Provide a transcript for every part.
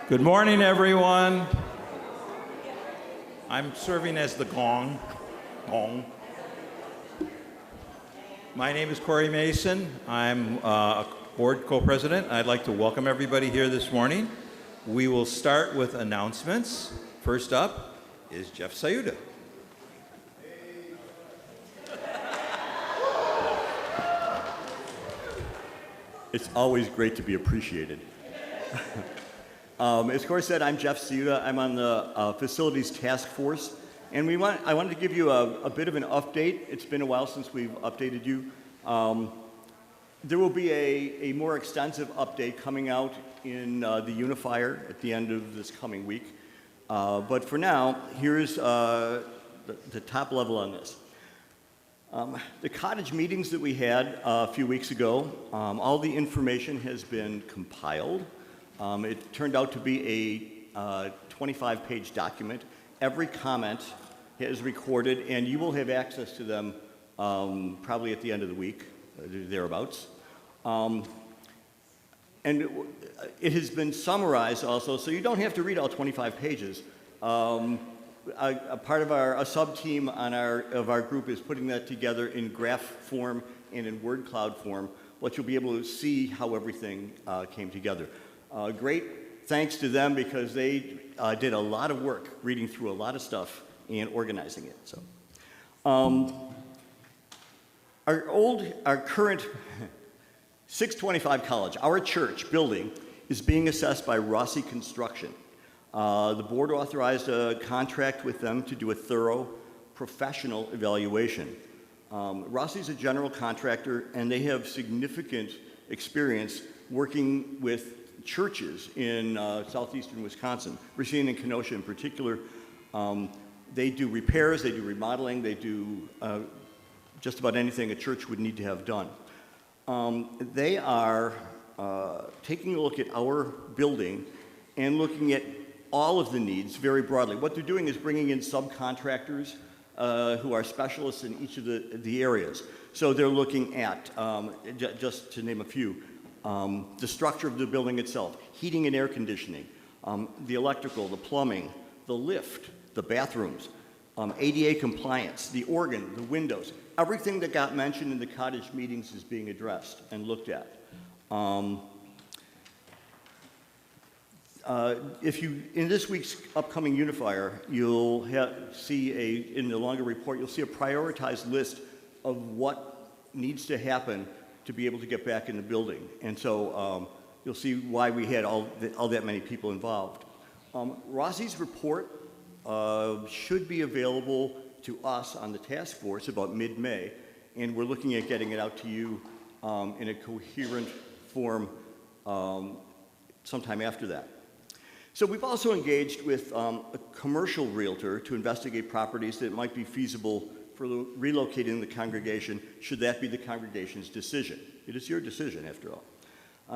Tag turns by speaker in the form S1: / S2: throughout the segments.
S1: Good morning, everyone. I'm serving as the gong. Gong. My name is Cory Mason. I'm a board co-president. I'd like to welcome everybody here this morning. We will start with announcements. First up is Jeff Sayuda.
S2: It's always great to be appreciated. As Cory said, I'm Jeff Sayuda. I'm on the Facilities Task Force, and I wanted to give you a bit of an update. It's been a while since we've updated you. There will be a more extensive update coming out in the Unifier at the end of this coming week. But for now, here's the top level on this. The cottage meetings that we had a few weeks ago, all the information has been compiled. It turned out to be a 25-page document. Every comment is recorded, and you will have access to them probably at the end of the week, thereabouts. And it has been summarized also, so you don't have to read all 25 pages. A part of a sub-team of our group is putting that together in graph form and in word cloud form, but you'll be able to see how everything came together. Great thanks to them because they did a lot of work reading through a lot of stuff and organizing it. So, our current 625 College, our church building, is being assessed by Rossi Construction. The board authorized a contract with them to do a thorough professional evaluation. Rossi is a general contractor, and they have significant experience working with churches in southeastern Wisconsin, Racine and Kenosha in particular. They do repairs, they do remodeling, they do just about anything a church would need to have done. They are taking a look at our building and looking at all of the needs very broadly. What they're doing is bringing in subcontractors who are specialists in each of the areas. So they're looking at, just to name a few, the structure of the building itself, heating and air conditioning, the electrical, the plumbing, the lift, the bathrooms, ADA compliance, the organ, the windows. Everything that got mentioned in the cottage meetings is being addressed and looked at. In this week's upcoming Unifier, you'll see in the longer report, you'll see a prioritized list of what needs to happen to be able to get back in the building. And so you'll see why we had all that many people involved. Rossi's report should be available to us on the task force about mid-May, and we're looking at getting it out to you in a coherent form sometime after that. So we've also engaged with a commercial realtor to investigate properties that might be feasible for relocating the congregation, should that be the congregation's decision. It is your decision, after all.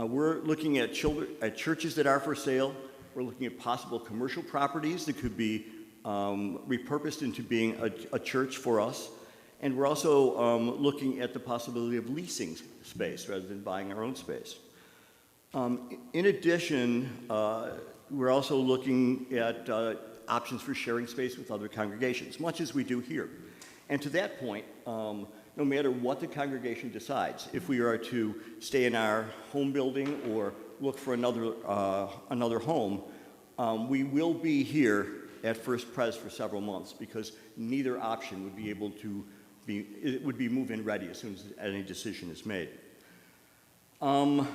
S2: We're looking at churches that are for sale. We're looking at possible commercial properties that could be repurposed into being a church for us. And we're also looking at the possibility of leasing space rather than buying our own space. In addition, we're also looking at options for sharing space with other congregations, much as we do here. And to that point, no matter what the congregation decides, if we are to stay in our home building or look for another home, we will be here at First Pres for several months because neither option would be able to be move-in ready as soon as any decision is made. We're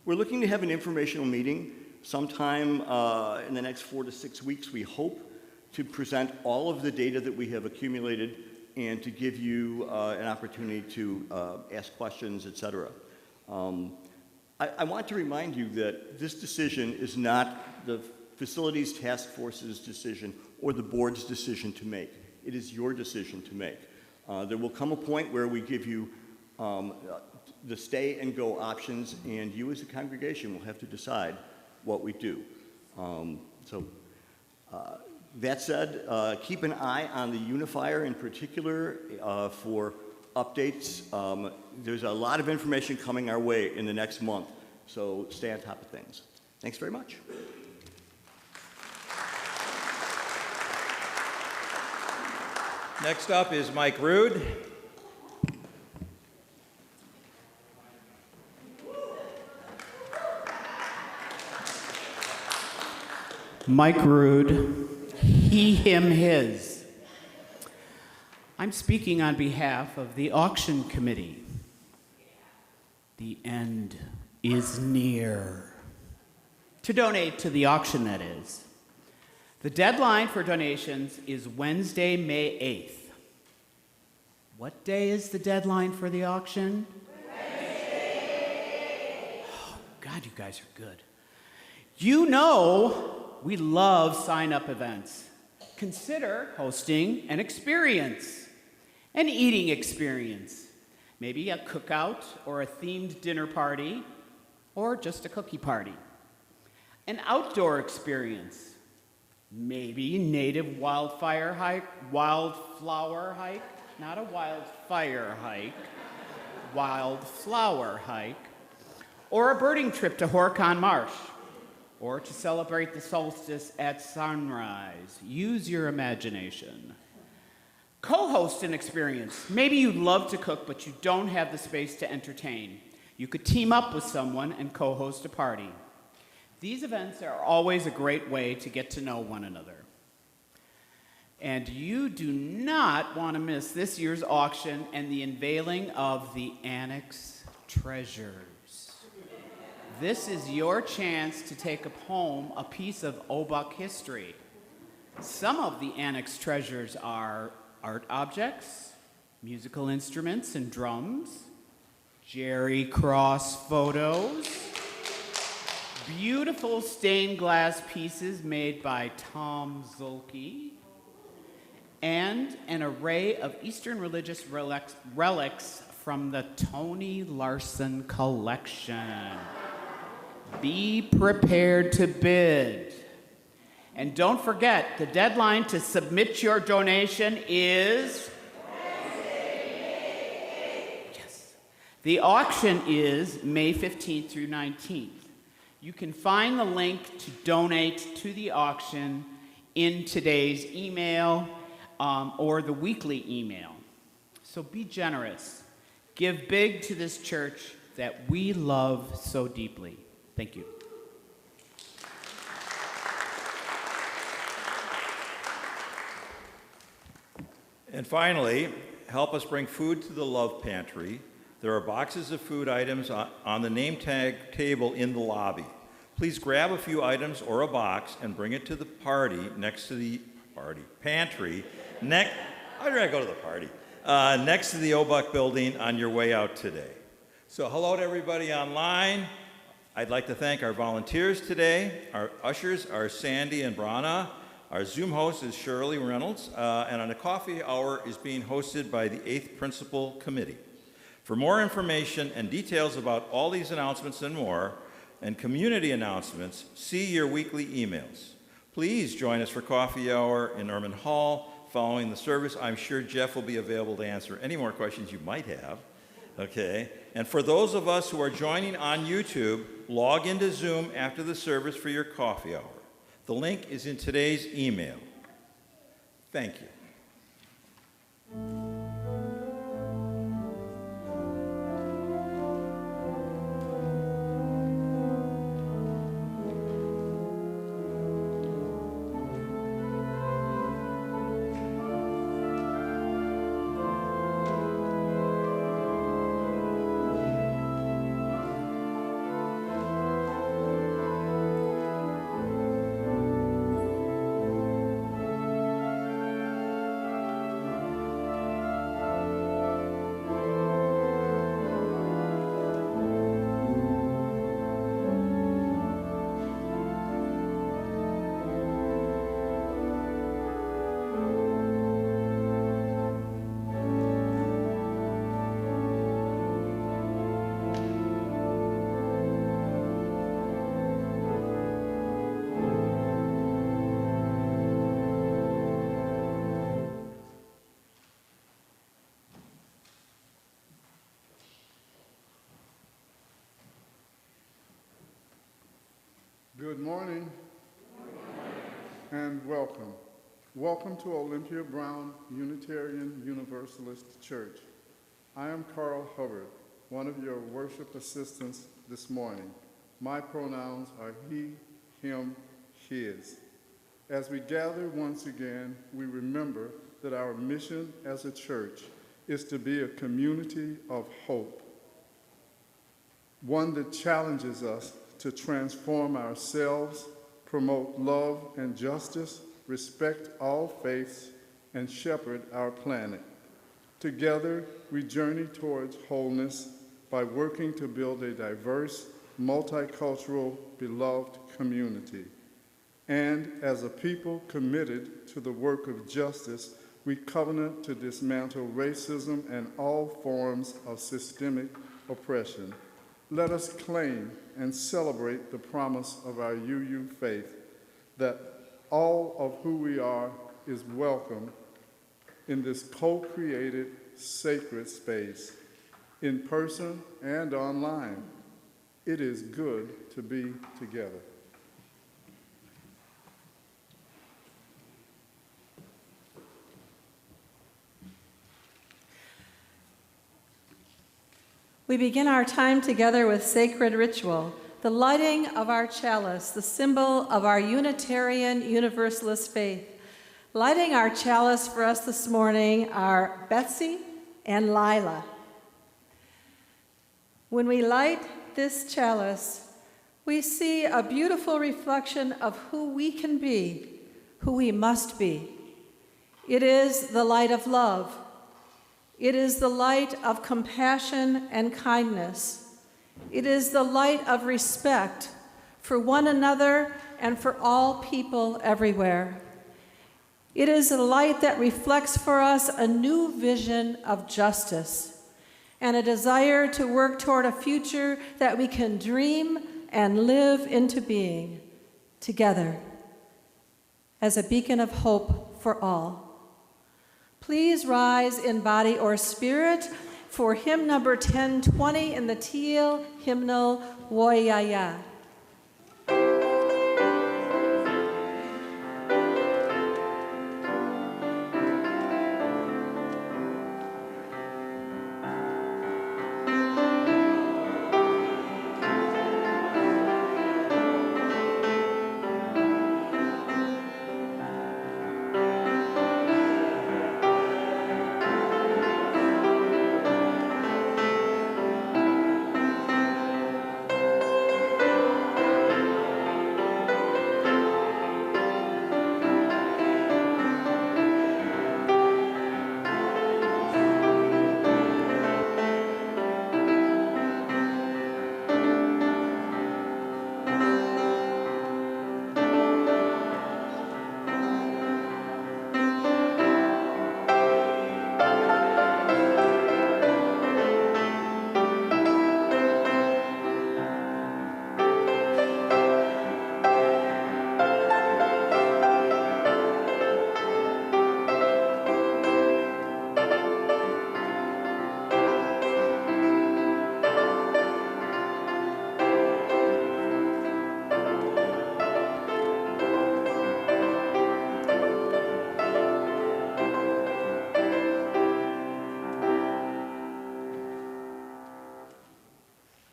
S2: looking to have an informational meeting sometime in the next 4 to 6 weeks, we hope, to present all of the data that we have accumulated and to give you an opportunity to ask questions, et cetera. I want to remind you that this decision is not the Facilities Task Force's decision or the board's decision to make. It is your decision to make. There will come a point where we give you the stay and go options, and you as a congregation will have to decide what we do. That said, keep an eye on the Unifier in particular for updates. There's a lot of information coming our way in the next month, so stay on top of things. Thanks very much.
S1: Next up is Mike Rude.
S3: Mike Rude, he, him, his. I'm speaking on behalf of the auction committee. The end is near. To donate to the auction, that is. The deadline for donations is Wednesday, May 8th. What day is the deadline for the auction? Wednesday. Oh, God, you guys are good. You know we love sign-up events. Consider hosting an experience, an eating experience. Maybe a cookout or a themed dinner party, or just a cookie party. An outdoor experience. Maybe native wildflower hike, not a wildfire hike, wildflower hike, or a birding trip to Horicon Marsh, or to celebrate the solstice at sunrise. Use your imagination. Co-host an experience. Maybe you love to cook, but you don't have the space to entertain. You could team up with someone and co-host a party. These events are always a great way to get to know one another. And you do not want to miss this year's auction and the unveiling of the Annex treasures. This is your chance to take home a piece of OBUUC history. Some of the Annex treasures are art objects, musical instruments and drums, Jerry Cross photos, beautiful stained glass pieces made by Tom Zulke, and an array of Eastern religious relics from the Tony Larson collection. Be prepared to bid. And don't forget, the deadline to submit your donation is Wednesday, May 8th. Yes. The auction is May 15th through 19th. You can find the link to donate to the auction in today's email or the weekly email. So be generous. Give big to this church that we love so deeply. Thank you.
S1: And finally, help us bring food to the Love Pantry. There are boxes of food items on the name tag table in the lobby. Please grab a few items or a box and bring it to the party next to the pantry. I'd rather go to the party. Next to the OBUUC building on your way out today. So hello to everybody online. I'd like to thank our volunteers today. Our ushers are Sandy and Brana. Our Zoom host is Shirley Reynolds. And on a coffee hour is being hosted by the 8th Principal Committee. For more information and details about all these announcements and more, and community announcements, see your weekly emails. Please join us for coffee hour in Norman Hall following the service. I'm sure Jeff will be available to answer any more questions you might have. Okay, and for those of us who are joining on YouTube, log into Zoom after the service for your coffee hour. The link is in today's email. Thank you.
S4: Good morning and welcome. Welcome to Olympia Brown Unitarian Universalist Church. I am Carl Hubbard, one of your worship assistants this morning. My pronouns are he, him, his. As we gather once again, we remember that our mission as a church is to be a community of hope, one that challenges us to transform ourselves, promote love and justice, respect all faiths, and shepherd our planet. Together, we journey towards wholeness by working to build a diverse, multicultural, beloved community. And as a people committed to the work of justice, we covenant to dismantle racism and all forms of systemic oppression. Let us claim and celebrate the promise of our UU faith that all of who we are is welcome in this co-created sacred space, in person and online. It is good to be together.
S5: We begin our time together with sacred ritual, the lighting of our chalice, the symbol of our Unitarian Universalist faith. Lighting our chalice for us this morning are Betsy and Lila. When we light this chalice, we see a beautiful reflection of who we can be, who we must be. It is the light of love. It is the light of compassion and kindness. It is the light of respect for one another and for all people everywhere. It is a light that reflects for us a new vision of justice and a desire to work toward a future that we can dream and live into being together as a beacon of hope for all. Please rise in body or spirit for hymn number 1020 in the teal hymnal, Woyaya.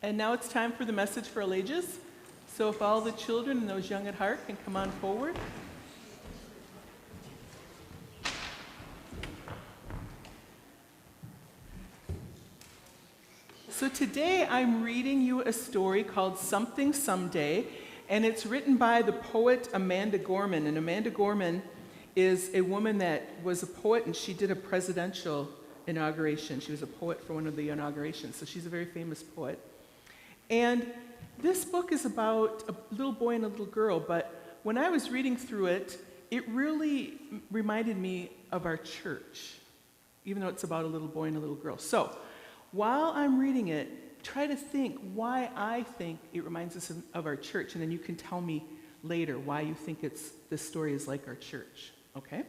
S6: And now it's time for the message for all ages. So if all the children and those young at heart can come on forward. So today I'm reading you a story called Something Someday, and it's written by the poet Amanda Gorman. And Amanda Gorman is a woman that was a poet, and she did a presidential inauguration. She was a poet for one of the inaugurations, so she's a very famous poet. And this book is about a little boy and a little girl, but when I was reading through it, it really reminded me of our church, even though it's about a little boy and a little girl. So while I'm reading it, try to think why I think it reminds us of our church, and then you can tell me later why you think this story is like our church, okay?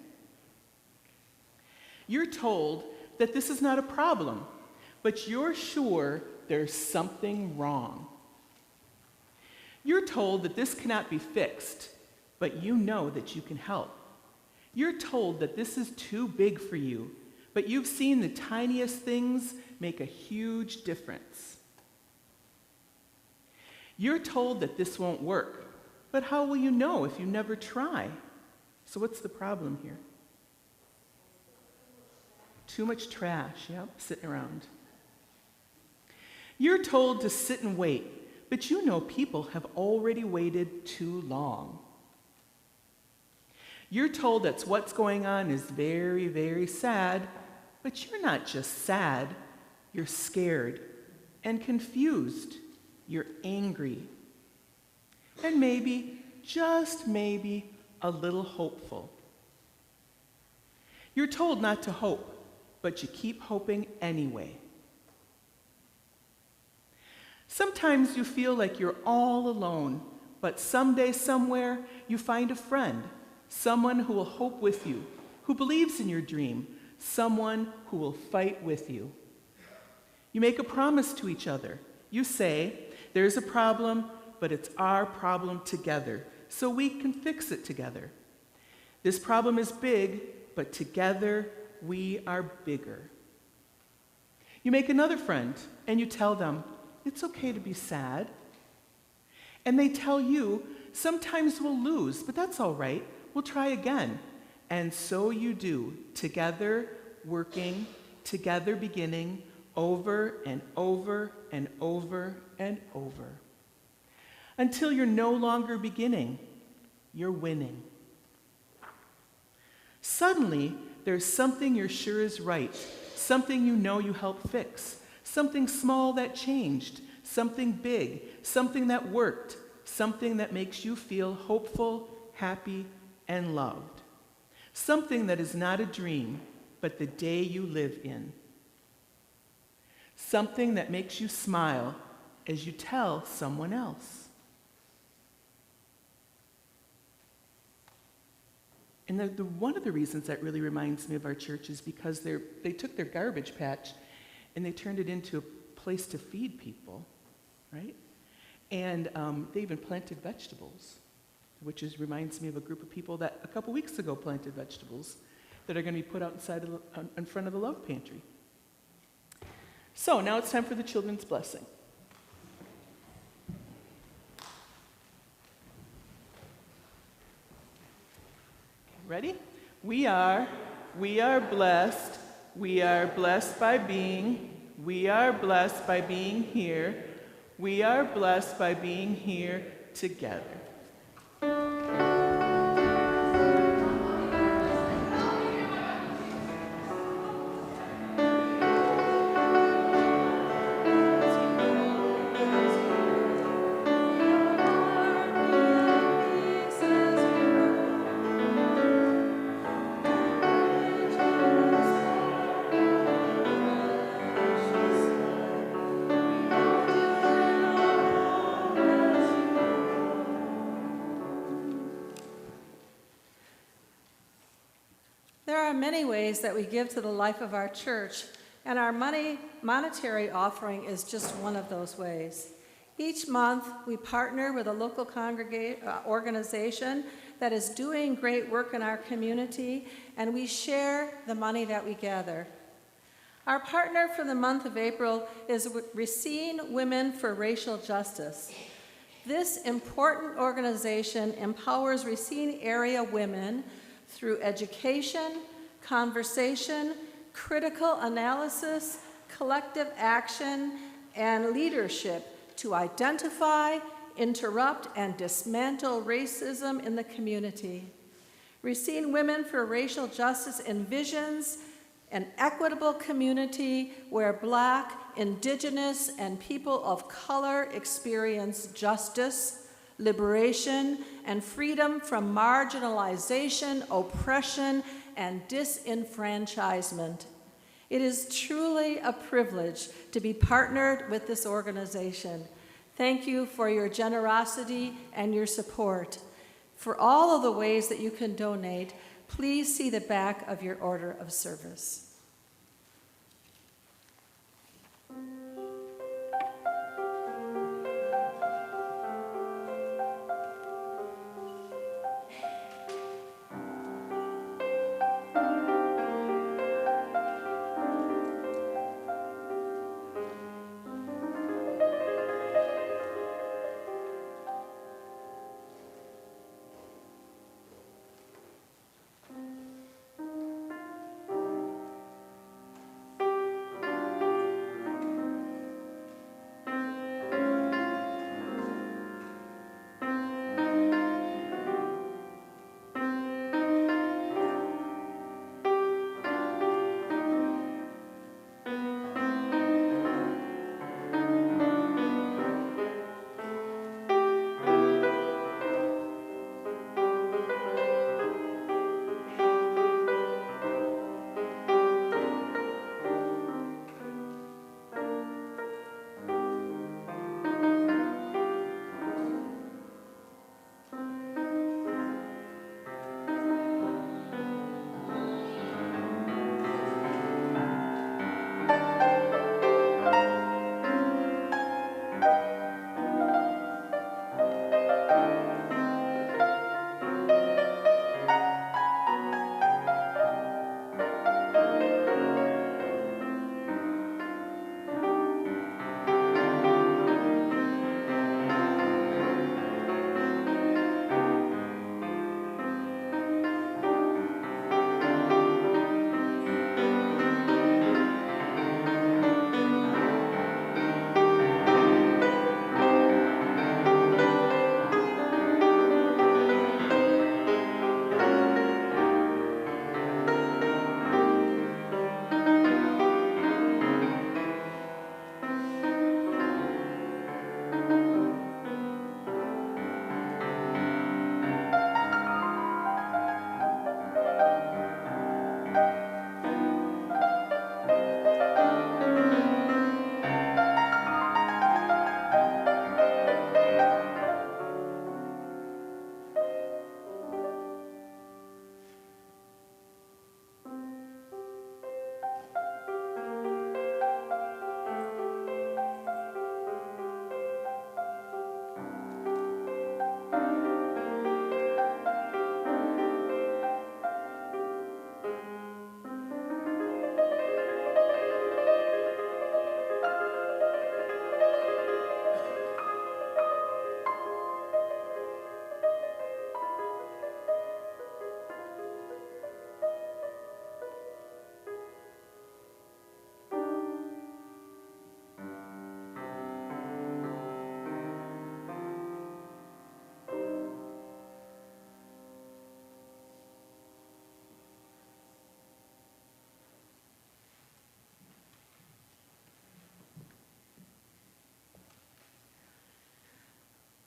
S6: You're told that this is not a problem, but you're sure there's something wrong. You're told that this cannot be fixed, but you know that you can help. You're told that this is too big for you, but you've seen the tiniest things make a huge difference. You're told that this won't work, but how will you know if you never try? So what's the problem here? Too much trash, yep, sitting around. You're told to sit and wait, but you know people have already waited too long. You're told that what's going on is very, very sad, but you're not just sad, you're scared and confused. You're angry. And maybe, just maybe, a little hopeful. You're told not to hope, but you keep hoping anyway. Sometimes you feel like you're all alone, but someday, somewhere, you find a friend, someone who will hope with you, who believes in your dream, someone who will fight with you. You make a promise to each other. You say, there's a problem, but it's our problem together, so we can fix it together. This problem is big, but together we are bigger. You make another friend, and you tell them, it's okay to be sad. And they tell you, sometimes we'll lose, but that's all right. We'll try again. And so you do, together working, together beginning, over and over and over and over. Until you're no longer beginning, you're winning. Suddenly, there's something you're sure is right, something you know you helped fix, something small that changed, something big, something that worked, something that makes you feel hopeful, happy, and loved. Something that is not a dream, but the day you live in. Something that makes you smile as you tell someone else. And one of the reasons that really reminds me of our church is because they took their garbage patch and they turned it into a place to feed people, right? And they even planted vegetables, which reminds me of a group of people that a couple weeks ago planted vegetables that are going to be put out in front of the Love Pantry. So now it's time for the children's blessing. Ready? We are blessed. We are blessed by being. We are blessed by being here. We are blessed by being here together.
S5: There are many ways that we give to the life of our church, and our monetary offering is just one of those ways. Each month, we partner with a local organization that is doing great work in our community, and we share the money that we gather. Our partner for the month of April is Racine Women for Racial Justice. This important organization empowers Racine area women through education, conversation, critical analysis, collective action, and leadership to identify, interrupt, and dismantle racism in the community. Racine Women for Racial Justice envisions an equitable community where Black, Indigenous, and people of color experience justice, liberation, and freedom from marginalization, oppression, and disenfranchisement. It is truly a privilege to be partnered with this organization. Thank you for your generosity and your support. For all of the ways that you can donate, please see the back of your order of service.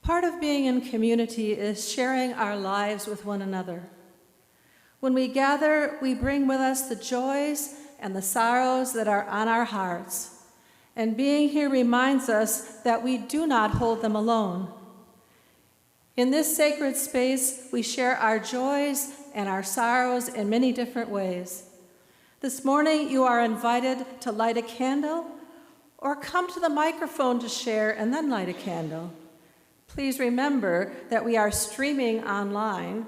S5: Part of being in community is sharing our lives with one another. When we gather, we bring with us the joys and the sorrows that are on our hearts, and being here reminds us that we do not hold them alone. In this sacred space, we share our joys and our sorrows in many different ways. This morning, you are invited to light a candle or come to the microphone to share and then light a candle. Please remember that we are streaming online,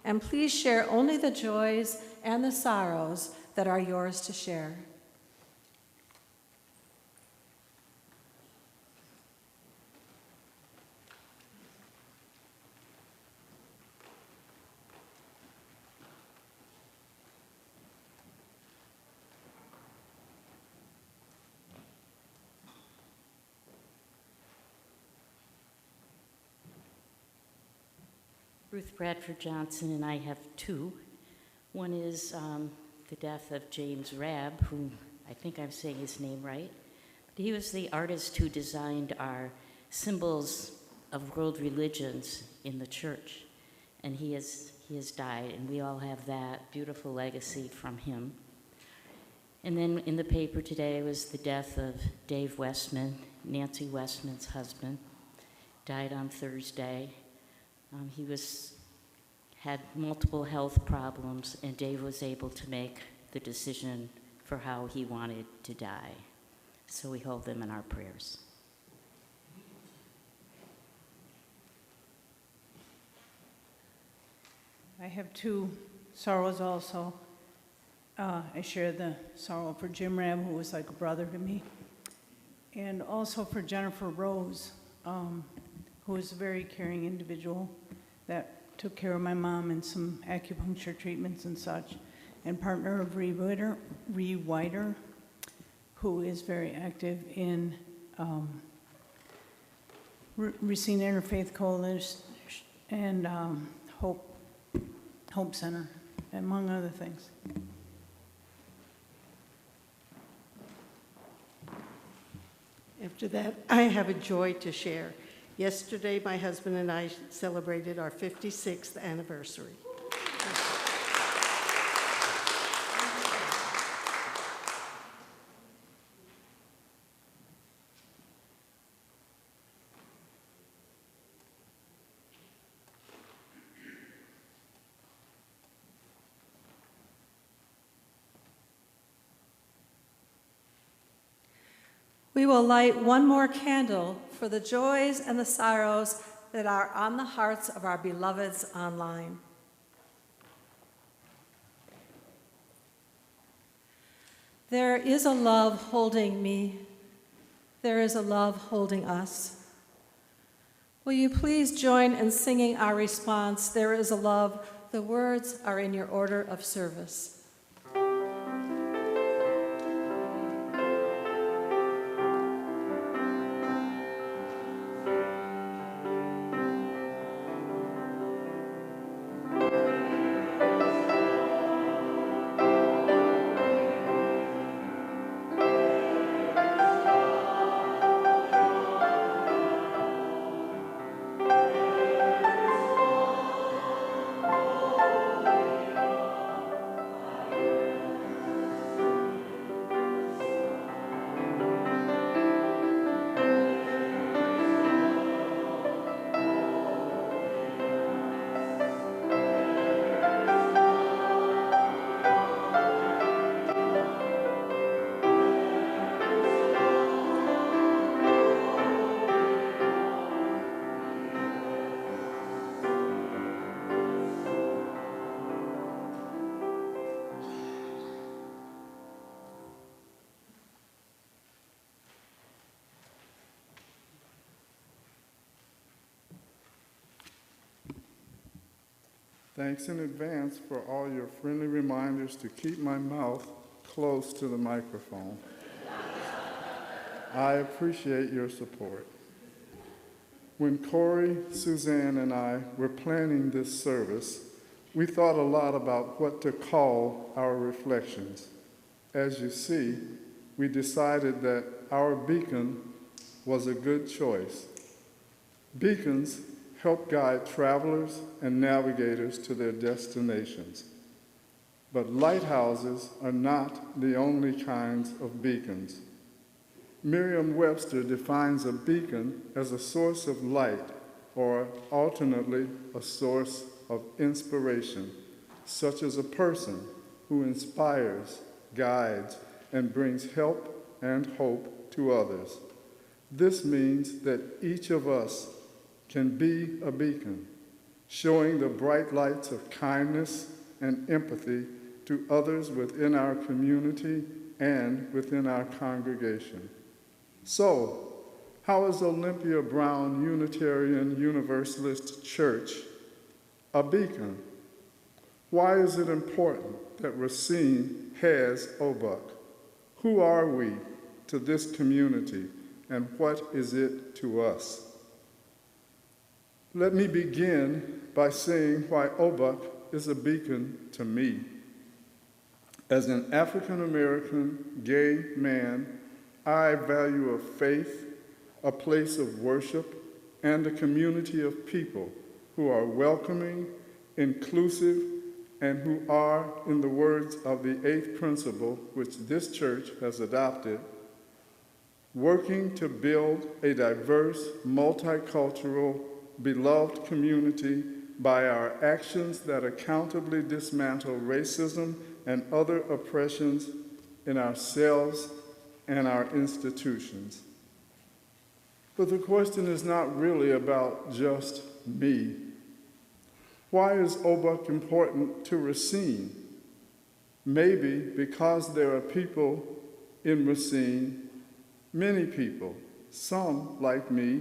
S5: and please share only the joys and the sorrows that are yours to share.
S7: Ruth Bradford Johnson and I have two. One is the death of James Rabb, who I think I'm saying his name right. But he was the artist who designed our symbols of world religions in the church. And he has died, and we all have that beautiful legacy from him. And then in the paper today was the death of Dave Westman, Nancy Westman's husband, died on Thursday. He had multiple health problems, and Dave was able to make the decision for how he wanted to die. So we hold them in our prayers.
S8: I have two sorrows also. I share the sorrow for Jim Rabb, who was like a brother to me, and also for Jennifer Rose, who was a very caring individual that took care of my mom and some acupuncture treatments and such, and partner of Ree Whiter, who is very active in Racine Interfaith Coalition and Hope Center, among other things.
S9: After that, I have a joy to share. Yesterday, my husband and I celebrated our 56th anniversary.
S5: We will light one more candle for the joys and the sorrows that are on the hearts of our beloveds online. There is a love holding me. There is a love holding us. Will you please join in singing our response, "There is a love"? The words are in your order of service.
S4: Thanks in advance for all your friendly reminders to keep my mouth close to the microphone. I appreciate your support. When Cory, Suzanne, and I were planning this service, we thought a lot about what to call our reflections. As you see, we decided that our beacon was a good choice. Beacons help guide travelers and navigators to their destinations. But lighthouses are not the only kinds of beacons. Merriam-Webster defines a beacon as a source of light, or alternately, a source of inspiration, such as a person who inspires, guides, and brings help and hope to others. This means that each of us can be a beacon, showing the bright lights of kindness and empathy to others within our community and within our congregation. So, how is Olympia Brown Unitarian Universalist Church a beacon? Why is it important that Racine has OBUUC? Who are we to this community, and what is it to us? Let me begin by saying why OBUUC is a beacon to me. As an African American gay man, I value a faith, a place of worship, and a community of people who are welcoming, inclusive, and who are, in the words of the 8th principle, which this church has adopted, working to build a diverse, multicultural, beloved community by our actions that accountably dismantle racism and other oppressions in ourselves and our institutions. But the question is not really about just me. Why is OBUUC important to Racine? Maybe because there are people in Racine, many people, some like me,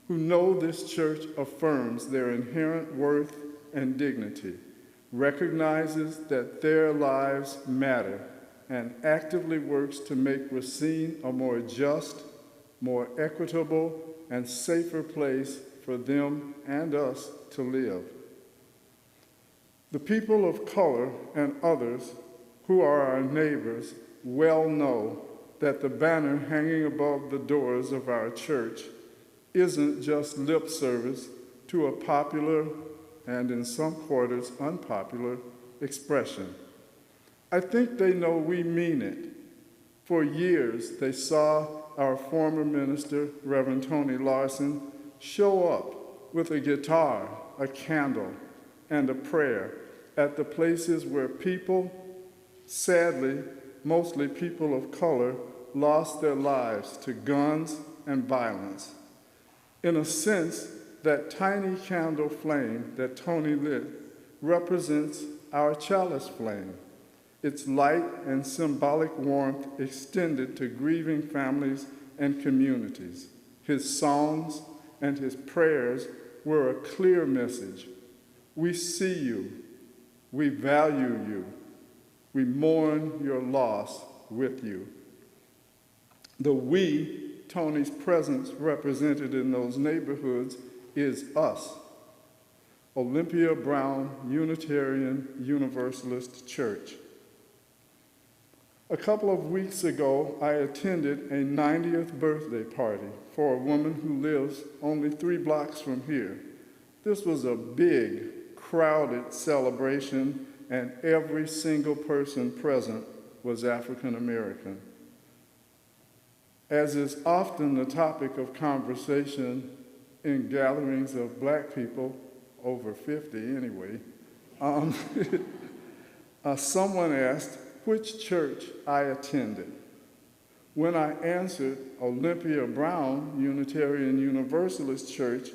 S4: who know this church affirms their inherent worth and dignity, recognizes that their lives matter, and actively works to make Racine a more just, more equitable, and safer place for them and us to live. The people of color and others who are our neighbors well know that the banner hanging above the doors of our church isn't just lip service to a popular and in some quarters unpopular expression. I think they know we mean it. For years, they saw our former minister, Reverend Tony Larson, show up with a guitar, a candle, and a prayer at the places where people, sadly, mostly people of color, lost their lives to guns and violence. In a sense, that tiny candle flame that Tony lit represents our chalice flame, its light and symbolic warmth extended to grieving families and communities. His songs and his prayers were a clear message. We see you, we value you, we mourn your loss with you. The we Tony's presence represented in those neighborhoods is us, Olympia Brown Unitarian Universalist Church. A couple of weeks ago, I attended a 90th birthday party for a woman who lives only 3 blocks from here. This was a big, crowded celebration, and every single person present was African American. As is often the topic of conversation in gatherings of black people, over 50 anyway, someone asked which church I attended. When I answered Olympia Brown Unitarian Universalist Church,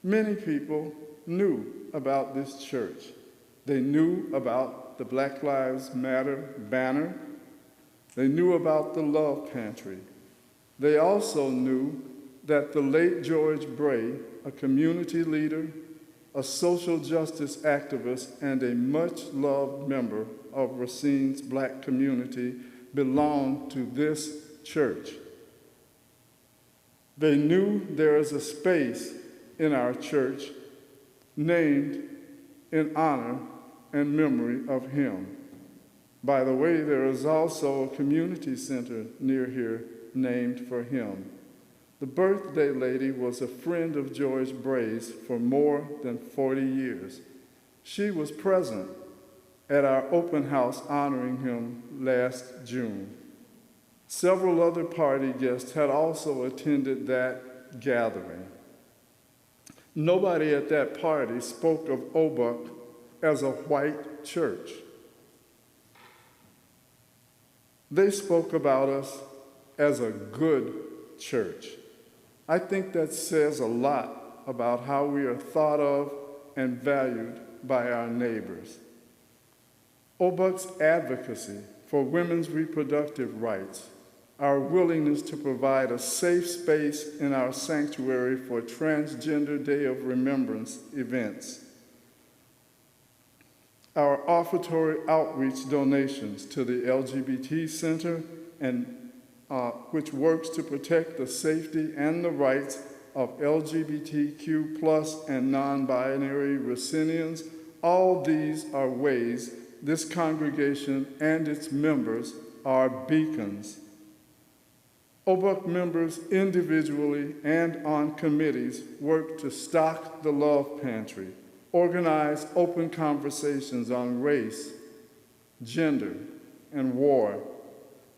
S4: many people knew about this church. They knew about the Black Lives Matter banner. They knew about the Love Pantry. They also knew that the late George Bray, a community leader, a social justice activist, and a much-loved member of Racine's black community, belonged to this church. They knew there is a space in our church named in honor and memory of him. By the way, there is also a community center near here named for him. The birthday lady was a friend of George Bray's for more than 40 years. She was present at our open house honoring him last June. Several other party guests had also attended that gathering. Nobody at that party spoke of OBUUC as a white church. They spoke about us as a good church. I think that says a lot about how we are thought of and valued by our neighbors. OBUUC's advocacy for women's reproductive rights, our willingness to provide a safe space in our sanctuary for Transgender Day of Remembrance events, our offertory outreach donations to the LGBT Center, which works to protect the safety and the rights of LGBTQ+ and non-binary Racinians, all these are ways this congregation and its members are beacons. OBUUC members individually and on committees work to stock the love pantry, organize open conversations on race, gender, and war,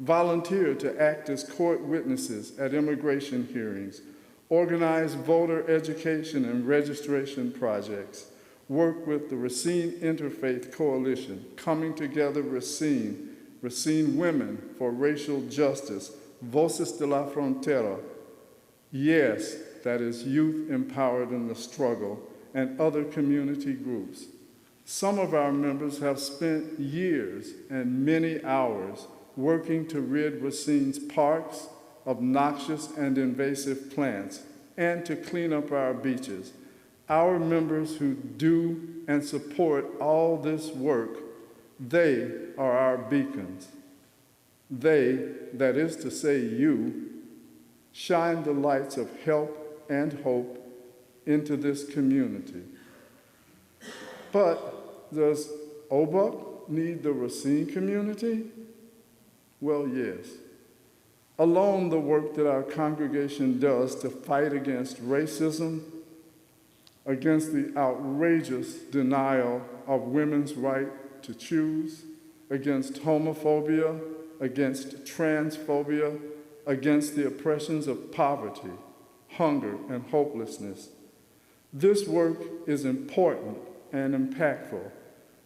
S4: volunteer to act as court witnesses at immigration hearings, organize voter education and registration projects, work with the Racine Interfaith Coalition, Coming Together Racine, Racine Women for Racial Justice, Voces de la Frontera, Yes, that is Youth Empowered in the Struggle, and other community groups. Some of our members have spent years and many hours working to rid Racine's parks of noxious and invasive plants and to clean up our beaches. Our members who do and support all this work, they are our beacons. They, that is to say you, shine the lights of help and hope into this community. But does OBUUC need the Racine community? Well, yes. Alone, the work that our congregation does to fight against racism, against the outrageous denial of women's right to choose, against homophobia, against transphobia, against the oppressions of poverty, hunger, and hopelessness. This work is important and impactful,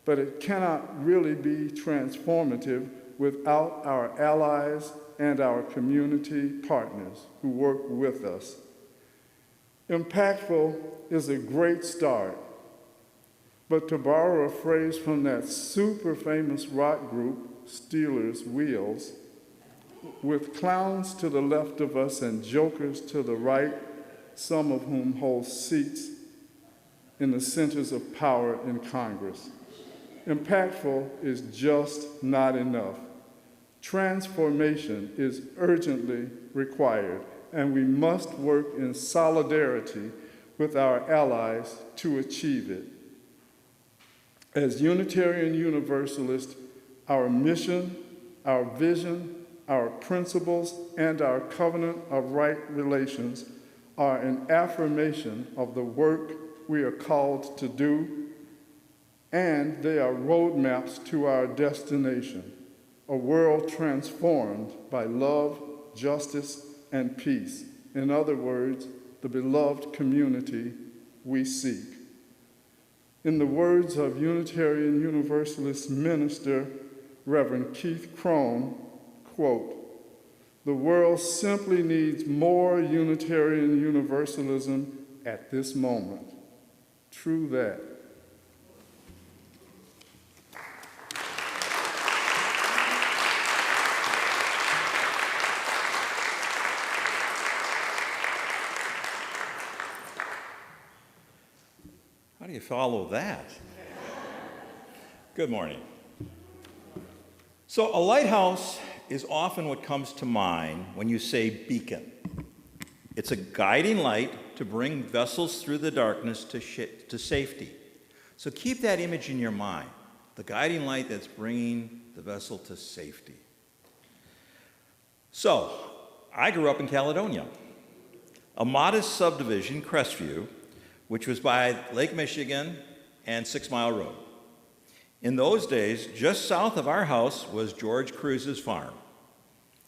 S4: but it cannot really be transformative without our allies and our community partners who work with us. Impactful is a great start, but to borrow a phrase from that super famous rock group, Steelers' Wheels, with clowns to the left of us and jokers to the right, some of whom hold seats in the centers of power in Congress. Impactful is just not enough. Transformation is urgently required, and we must work in solidarity with our allies to achieve it. As Unitarian Universalists, our mission, our vision, our principles, and our covenant of right relations are an affirmation of the work we are called to do, and they are roadmaps to our destination, a world transformed by love, justice, and peace. In other words, the beloved community we seek. In the words of Unitarian Universalist minister Reverend Keith Crone, quote, "The world simply needs more Unitarian Universalism at this moment." True that.
S1: How do you follow that? Good morning. So, a lighthouse is often what comes to mind when you say beacon. It's a guiding light to bring vessels through the darkness to safety. So keep that image in your mind, the guiding light that's bringing the vessel to safety. So, I grew up in Caledonia. a modest subdivision, Crestview, which was by Lake Michigan and 6 Mile Road. In those days, just south of our house was George Cruz's farm.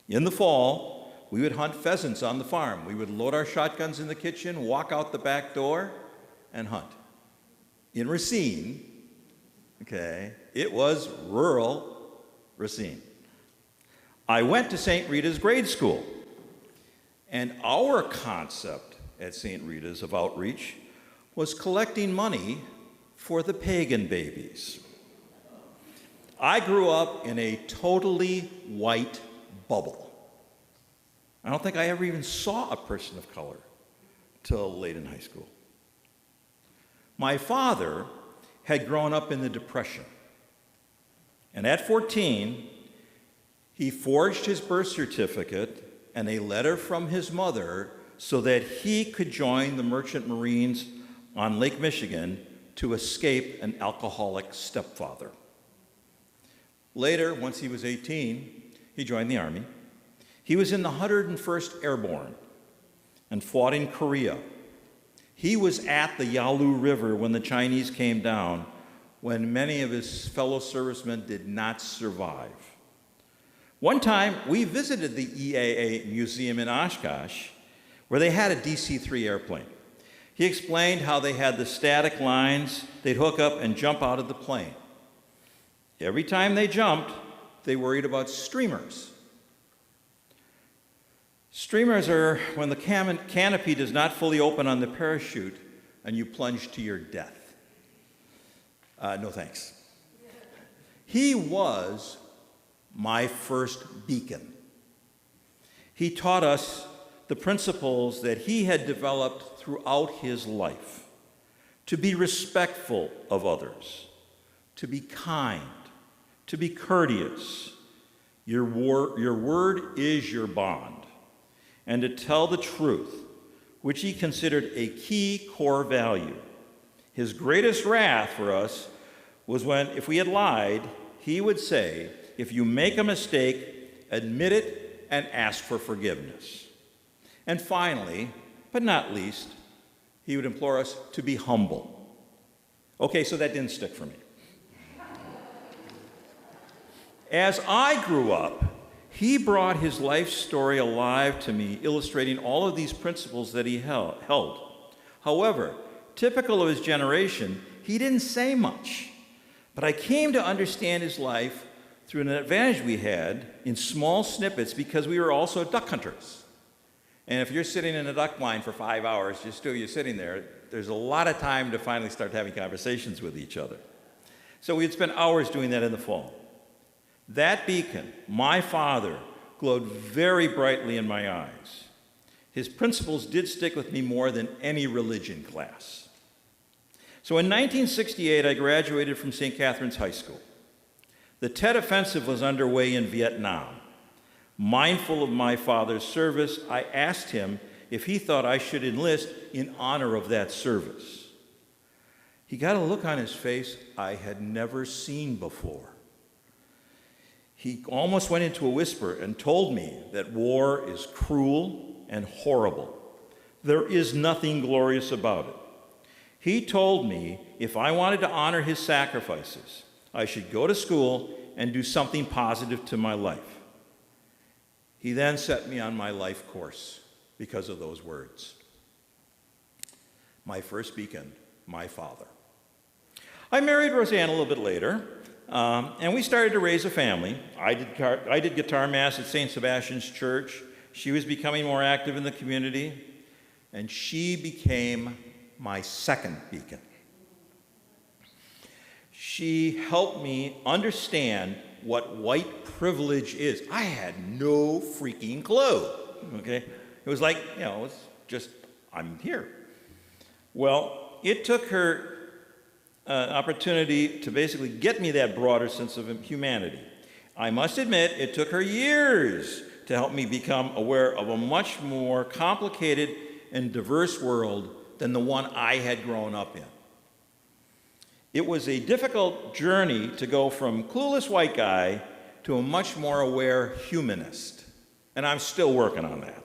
S1: In the fall, we would hunt pheasants on the farm. We would load our shotguns in the kitchen, walk out the back door, and hunt. In Racine, okay, it was rural Racine. I went to St. Rita's grade school, and our concept at St. Rita's of outreach was collecting money for the pagan babies. I grew up in a totally white bubble. I don't think I ever even saw a person of color till late in high school. My father had grown up in the Depression, and at 14, he forged his birth certificate and a letter from his mother so that he could join the Merchant Marines on Lake Michigan to escape an alcoholic stepfather. Later, once he was 18, he joined the Army. He was in the 101st Airborne and fought in Korea. He was at the Yalu River when the Chinese came down, when many of his fellow servicemen did not survive. One time, we visited the EAA Museum in Oshkosh, where they had a DC-3 airplane. He explained how they had the static lines. They'd hook up and jump out of the plane. Every time they jumped, they worried about streamers. Streamers are when the canopy does not fully open on the parachute and you plunge to your death. No thanks. He was my first beacon. He taught us the principles that he had developed throughout his life: to be respectful of others, to be kind, to be courteous. Your word is your bond. And to tell the truth, which he considered a key core value. His greatest wrath for us was when, if we had lied, he would say, if you make a mistake, admit it and ask for forgiveness. And finally, but not least, he would implore us to be humble. Okay, so that didn't stick for me. As I grew up, he brought his life story alive to me, illustrating all of these principles that he held. However, typical of his generation, he didn't say much. But I came to understand his life through an advantage we had in small snippets because we were also duck hunters. And if you're sitting in a duck line for 5 hours, just you're sitting there, there's a lot of time to finally start having conversations with each other. So we'd spend hours doing that in the fall. That beacon, my father, glowed very brightly in my eyes. His principles did stick with me more than any religion class. So in 1968, I graduated from St. Catherine's High School. The Tet Offensive was underway in Vietnam. Mindful of my father's service, I asked him if he thought I should enlist in honor of that service. He got a look on his face I had never seen before. He almost went into a whisper and told me that war is cruel and horrible. There is nothing glorious about it. He told me if I wanted to honor his sacrifices, I should go to school and do something positive to my life. He then set me on my life course because of those words. My first beacon, my father. I married Roseanne a little bit later. And we started to raise a family. I did guitar mass at St. Sebastian's Church. She was becoming more active in the community, and she became my second beacon. She helped me understand what white privilege is. I had no freaking clue, okay? It was like, it's just, I'm here. Well, it took her opportunity to basically get me that broader sense of humanity. I must admit, it took her years to help me become aware of a much more complicated and diverse world than the one I had grown up in. It was a difficult journey to go from clueless white guy to a much more aware humanist, and I'm still working on that.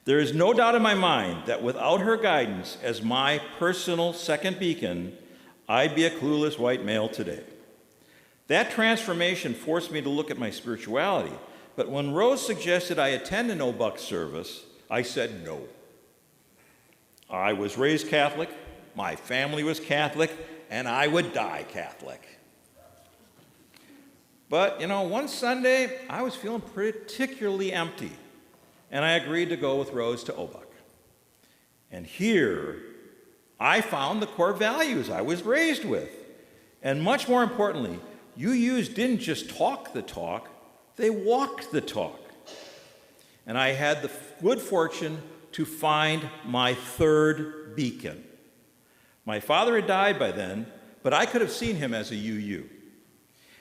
S1: There is no doubt in my mind that without her guidance as my personal second beacon, I'd be a clueless white male today. That transformation forced me to look at my spirituality, but when Rose suggested I attend an OBUUC service, I said no. I was raised Catholic, my family was Catholic, and I would die Catholic. But, one Sunday, I was feeling particularly empty, and I agreed to go with Rose to OBUUC. And here, I found the core values I was raised with. And much more importantly, UUs didn't just talk the talk, they walked the talk. And I had the good fortune to find my third beacon. My father had died by then, but I could have seen him as a UU.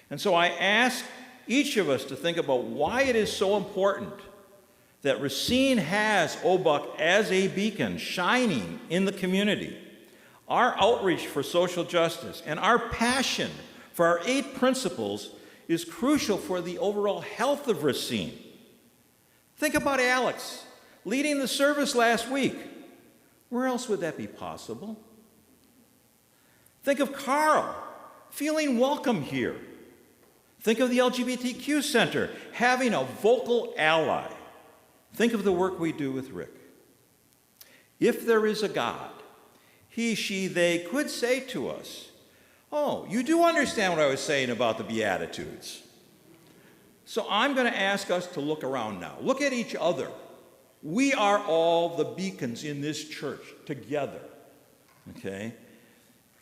S1: And so I ask each of us to think about why it is so important that Racine has OBUUC as a beacon shining in the community. Our outreach for social justice and our passion for our 8 principles is crucial for the overall health of Racine. Think about Alex leading the service last week. Where else would that be possible? Think of Carl feeling welcome here. Think of the LGBTQ Center having a vocal ally. Think of the work we do with Rick. If there is a God, he, she, they could say to us, "Oh, you do understand what I was saying about the Beatitudes." So I'm going to ask us to look around now. Look at each other. We are all the beacons in this church together, okay?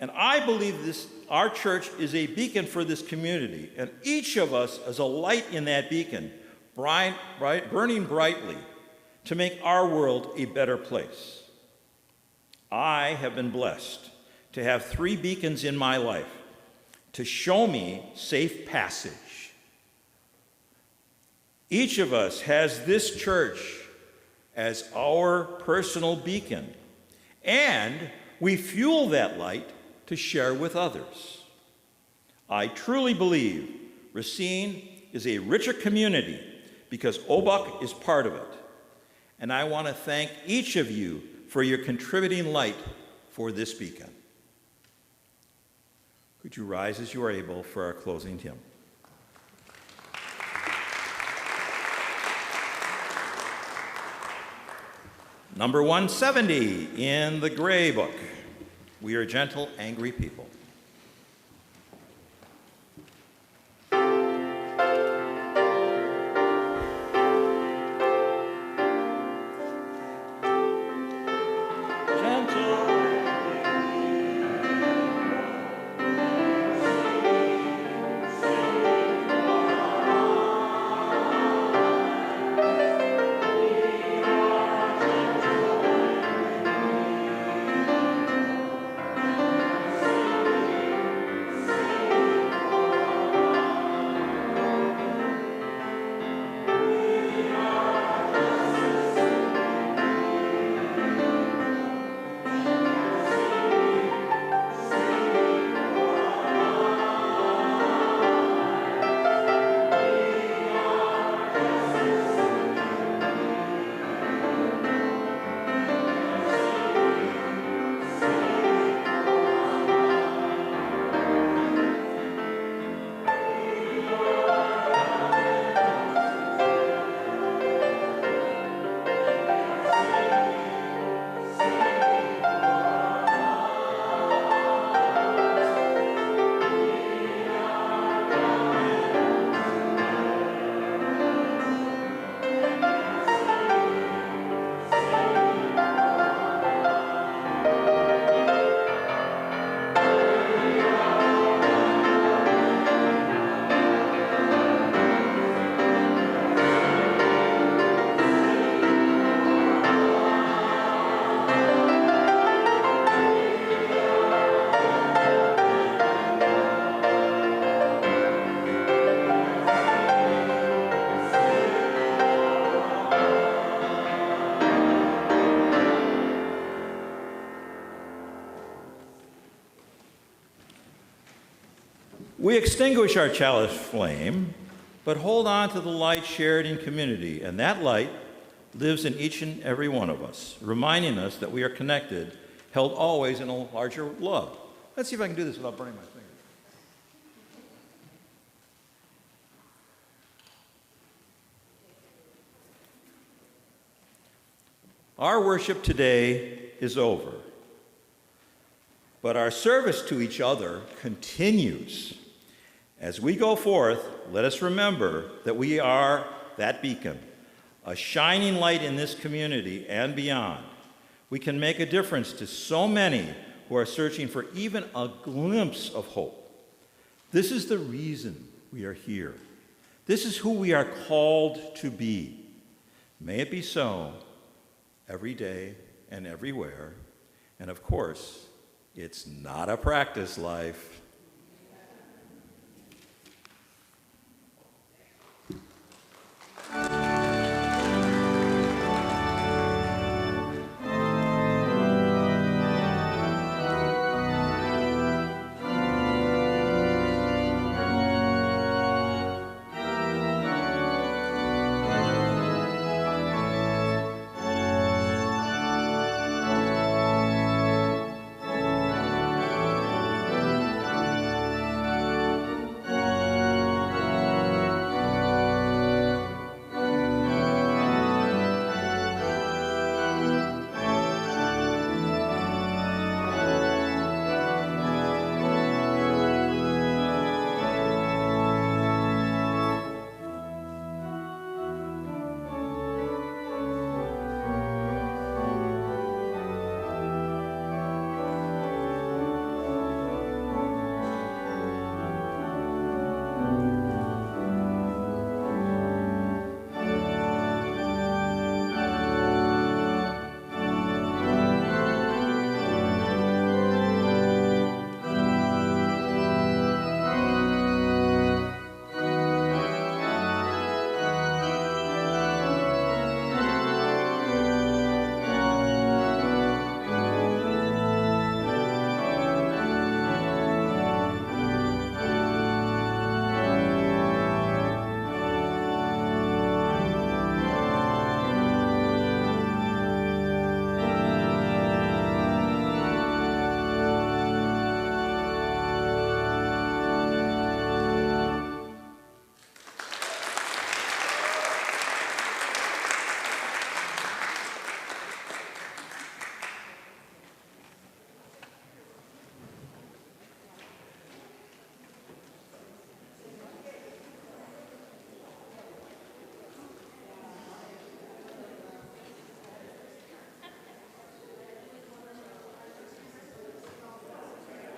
S1: And I believe our church is a beacon for this community, and each of us is a light in that beacon, burning brightly to make our world a better place. I have been blessed to have 3 beacons in my life to show me safe passage. Each of us has this church as our personal beacon, and we fuel that light to share with others. I truly believe Racine is a richer community because OBUUC is part of it. And I want to thank each of you for your contributing light for this beacon. Could you rise as you are able for our closing hymn? Number 170 in the Gray Book. We are gentle, angry people. We extinguish our chalice flame, but hold on to the light shared in community, and that light lives in each and every one of us, reminding us that we are connected, held always in a larger love. Let's see if I can do this without burning my fingers. Our worship today is over, but our service to each other continues. As we go forth, let us remember that we are that beacon, a shining light in this community and beyond. We can make a difference to so many who are searching for even a glimpse of hope. This is the reason we are here. This is who we are called to be. May it be so every day and everywhere. And of course, it's not a practice life.